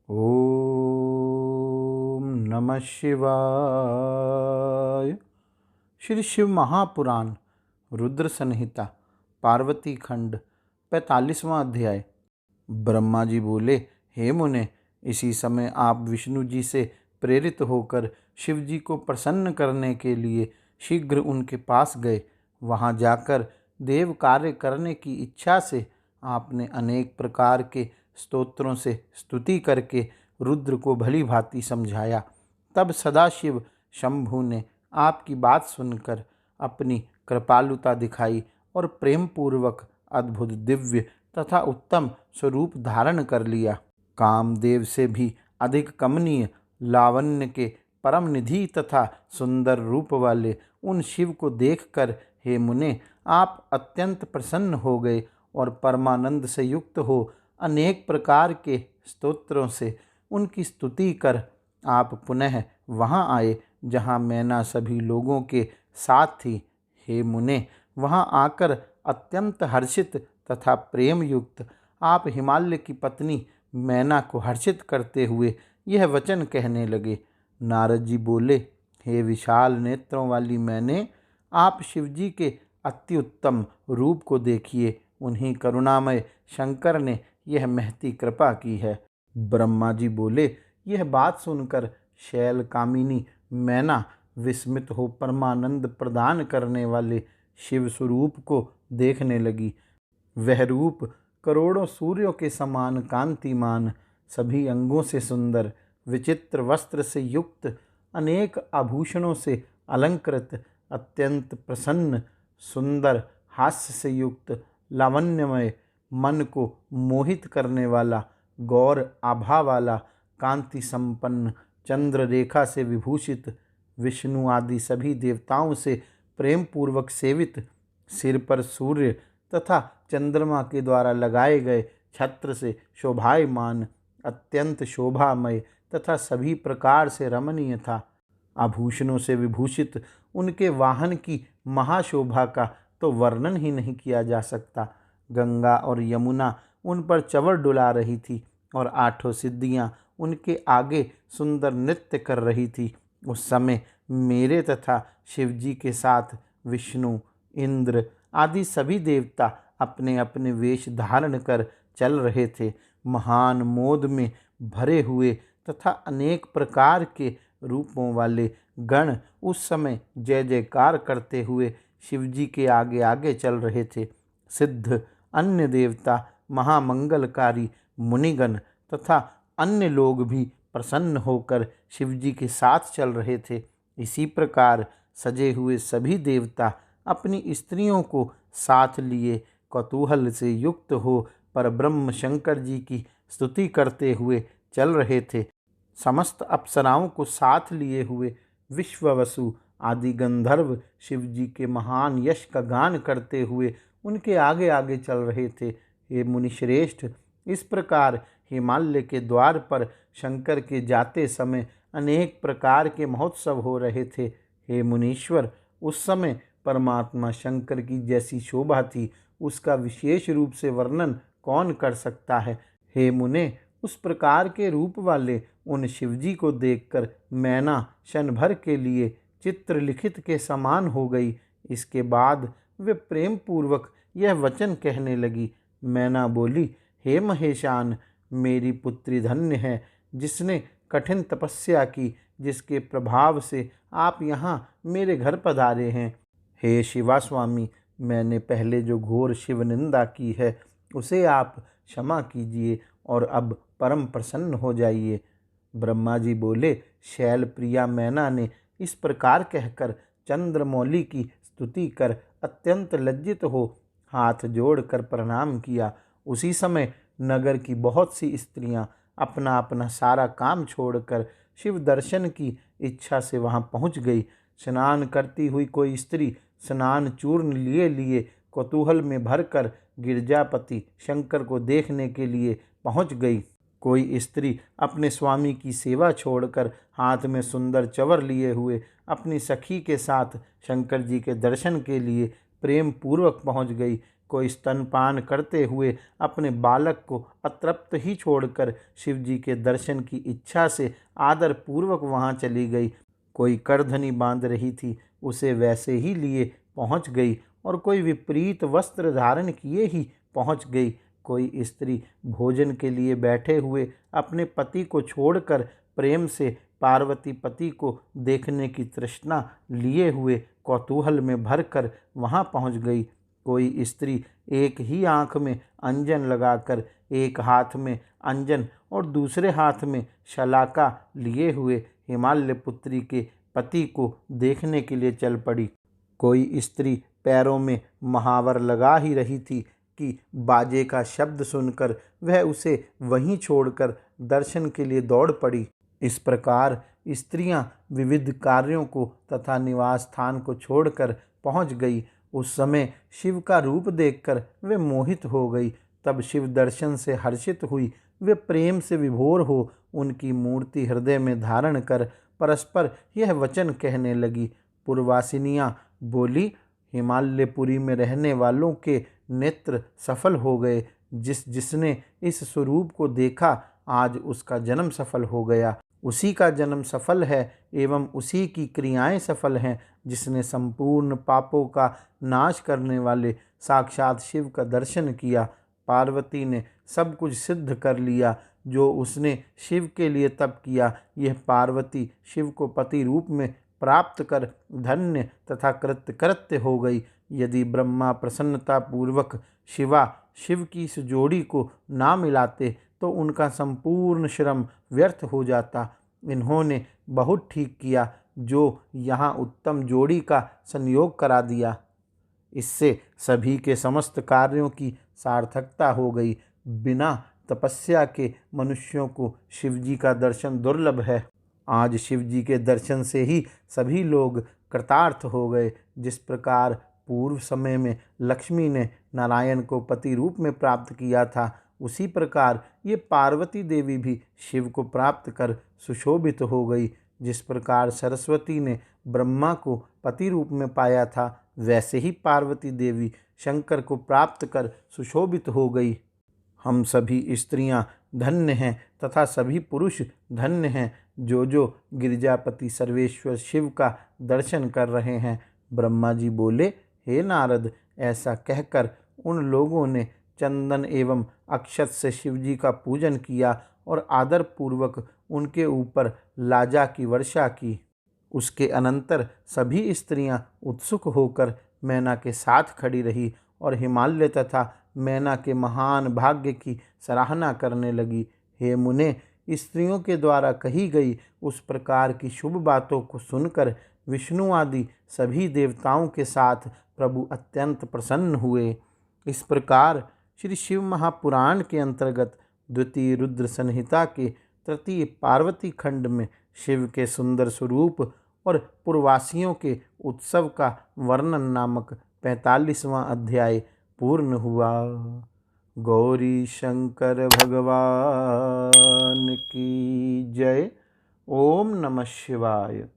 ओम नमः शिवाय। श्री शिव महापुराण रुद्र संहिता पार्वती खंड 45वां अध्याय। ब्रह्मा जी बोले, हे मुने, इसी समय आप विष्णु जी से प्रेरित होकर शिव जी को प्रसन्न करने के लिए शीघ्र उनके पास गए। वहां जाकर देव कार्य करने की इच्छा से आपने अनेक प्रकार के स्तोत्रों से स्तुति करके रुद्र को भली भांति समझाया। तब सदाशिव शंभु ने आपकी बात सुनकर अपनी कृपालुता दिखाई और प्रेम पूर्वक अद्भुत दिव्य तथा उत्तम स्वरूप धारण कर लिया। कामदेव से भी अधिक कमनीय लावण्य के परम निधि तथा सुंदर रूप वाले उन शिव को देखकर हे मुने, आप अत्यंत प्रसन्न हो गए और परमानंद से युक्त हो अनेक प्रकार के स्तोत्रों से उनकी स्तुति कर आप पुनः वहां आए जहां मैना सभी लोगों के साथ थी। हे मुने, वहां आकर अत्यंत हर्षित तथा प्रेम युक्त आप हिमालय की पत्नी मैना को हर्षित करते हुए यह वचन कहने लगे। नारद जी बोले, हे विशाल नेत्रों वाली मैने, आप शिवजी के अति उत्तम रूप को देखिए। उन्हीं करुणामय शंकर ने यह महती कृपा की है। ब्रह्मा जी बोले, यह बात सुनकर शैल कामिनी मैना विस्मित हो परमानंद प्रदान करने वाले शिव स्वरूप को देखने लगी। वह रूप करोड़ों सूर्यों के समान कांतिमान, सभी अंगों से सुंदर, विचित्र वस्त्र से युक्त, अनेक आभूषणों से अलंकृत, अत्यंत प्रसन्न, सुंदर हास्य से युक्त, लावण्यमय, मन को मोहित करने वाला, गौर आभा वाला, कांति संपन्न, चंद्र रेखा से विभूषित, विष्णु आदि सभी देवताओं से प्रेम पूर्वक सेवित, सिर पर सूर्य तथा चंद्रमा के द्वारा लगाए गए छत्र से शोभायमान, अत्यंत शोभामय तथा सभी प्रकार से रमणीय था। आभूषणों से विभूषित उनके वाहन की महाशोभा का तो वर्णन ही नहीं किया जा सकता। गंगा और यमुना उन पर चंवर डुला रही थी और आठों सिद्धियां उनके आगे सुंदर नृत्य कर रही थी। उस समय मेरे तथा शिवजी के साथ विष्णु, इंद्र आदि सभी देवता अपने अपने वेश धारण कर चल रहे थे। महान मोद में भरे हुए तथा अनेक प्रकार के रूपों वाले गण उस समय जय जयकार करते हुए शिवजी के आगे आगे चल रहे थे। सिद्ध, अन्य देवता, महामंगलकारी मुनिगण तथा अन्य लोग भी प्रसन्न होकर शिवजी के साथ चल रहे थे। इसी प्रकार सजे हुए सभी देवता अपनी स्त्रियों को साथ लिए कौतूहल से युक्त हो परब्रह्म शंकर जी की स्तुति करते हुए चल रहे थे। समस्त अप्सराओं को साथ लिए हुए विश्ववसु आदि गंधर्व शिवजी के महान यश का गान करते हुए उनके आगे आगे चल रहे थे। हे मुनिश्रेष्ठ, इस प्रकार हिमालय के द्वार पर शंकर के जाते समय अनेक प्रकार के महोत्सव हो रहे थे। हे मुनीश्वर, उस समय परमात्मा शंकर की जैसी शोभा थी उसका विशेष रूप से वर्णन कौन कर सकता है। हे मुने, उस प्रकार के रूप वाले उन शिवजी को देखकर मैना क्षण भर के लिए चित्रलिखित के समान हो गई। इसके बाद वे प्रेम पूर्वक यह वचन कहने लगी। मैना बोली, हे महेशान, मेरी पुत्री धन्य है जिसने कठिन तपस्या की, जिसके प्रभाव से आप यहाँ मेरे घर पधारे हैं। हे शिवा स्वामी, मैंने पहले जो घोर शिव निंदा की है उसे आप क्षमा कीजिए और अब परम प्रसन्न हो जाइए। ब्रह्मा जी बोले, शैल प्रिया मैना ने इस प्रकार कहकर चंद्रमौली की स्तुति कर अत्यंत लज्जित हो हाथ जोड़कर प्रणाम किया। उसी समय नगर की बहुत सी स्त्रियां अपना अपना सारा काम छोड़कर शिव दर्शन की इच्छा से वहां पहुंच गई। स्नान करती हुई कोई स्त्री स्नान चूर्ण लिए लिए कौतूहल में भरकर गिरजापति शंकर को देखने के लिए पहुंच गई। कोई स्त्री अपने स्वामी की सेवा छोड़कर हाथ में सुंदर चंवर लिए हुए अपनी सखी के साथ शंकर जी के दर्शन के लिए प्रेम पूर्वक पहुंच गई। कोई स्तनपान करते हुए अपने बालक को अतृप्त ही छोड़कर शिवजी के दर्शन की इच्छा से आदर पूर्वक वहाँ चली गई। कोई करधनी बांध रही थी, उसे वैसे ही लिए पहुँच गई, और कोई विपरीत वस्त्र धारण किए ही पहुँच गई। कोई स्त्री भोजन के लिए बैठे हुए अपने पति को छोड़कर प्रेम से पार्वती पति को देखने की तृष्णा लिए हुए कौतूहल में भरकर वहाँ पहुँच गई। कोई स्त्री एक ही आँख में अंजन लगाकर एक हाथ में अंजन और दूसरे हाथ में शलाका लिए हुए हिमालय पुत्री के पति को देखने के लिए चल पड़ी। कोई स्त्री पैरों में महावर लगा ही रही थी कि बाजे का शब्द सुनकर वह उसे वहीं छोड़कर दर्शन के लिए दौड़ पड़ी। इस प्रकार स्त्रियां विविध कार्यों को तथा निवास स्थान को छोड़कर पहुंच गई। उस समय शिव का रूप देखकर वे मोहित हो गई। तब शिव दर्शन से हर्षित हुई। वे प्रेम से विभोर हो उनकी मूर्ति हृदय में धारण कर परस्पर यह वचन कहने लगी। पूर्ववासिनियां बोली, हिमालयपुरी में रहने वालों के नेत्र सफल हो गए। जिसने इस स्वरूप को देखा, आज उसका जन्म सफल हो गया। उसी का जन्म सफल है एवं उसी की क्रियाएं सफल हैं, जिसने संपूर्ण पापों का नाश करने वाले साक्षात शिव का दर्शन किया। पार्वती ने सब कुछ सिद्ध कर लिया जो उसने शिव के लिए तप किया। यह पार्वती शिव को पति रूप में प्राप्त कर धन्य तथा कृतकृत्य हो गई। यदि ब्रह्मा प्रसन्नता पूर्वक शिव की इस जोड़ी को ना मिलाते तो उनका संपूर्ण श्रम व्यर्थ हो जाता। इन्होंने बहुत ठीक किया जो यहाँ उत्तम जोड़ी का संयोग करा दिया। इससे सभी के समस्त कार्यों की सार्थकता हो गई। बिना तपस्या के मनुष्यों को शिवजी का दर्शन दुर्लभ है। आज शिवजी के दर्शन से ही सभी लोग कृतार्थ हो गए। जिस प्रकार पूर्व समय में लक्ष्मी ने नारायण को पति रूप में प्राप्त किया था, उसी प्रकार ये पार्वती देवी भी शिव को प्राप्त कर सुशोभित हो गई। जिस प्रकार सरस्वती ने ब्रह्मा को पति रूप में पाया था, वैसे ही पार्वती देवी शंकर को प्राप्त कर सुशोभित हो गई। हम सभी स्त्रियां धन्य हैं तथा सभी पुरुष धन्य हैं जो गिरिजापति सर्वेश्वर शिव का दर्शन कर रहे हैं। ब्रह्मा जी बोले, हे नारद, ऐसा कहकर उन लोगों ने चंदन एवं अक्षत से शिवजी का पूजन किया और आदर पूर्वक उनके ऊपर लाजा की वर्षा की। उसके अनंतर सभी स्त्रियां उत्सुक होकर मैना के साथ खड़ी रही और हिमालय तथा मैना के महान भाग्य की सराहना करने लगी। हे मुने, स्त्रियों के द्वारा कही गई उस प्रकार की शुभ बातों को सुनकर विष्णु आदि सभी देवताओं के साथ प्रभु अत्यंत प्रसन्न हुए। इस प्रकार श्री शिव महापुराण के अंतर्गत द्वितीय रुद्र संहिता के तृतीय पार्वती खंड में शिव के सुंदर स्वरूप और पूर्ववासियों के उत्सव का वर्णन नामक 45वां अध्याय पूर्ण हुआ। गौरी शंकर भगवान की जय। ओम नमः शिवाय।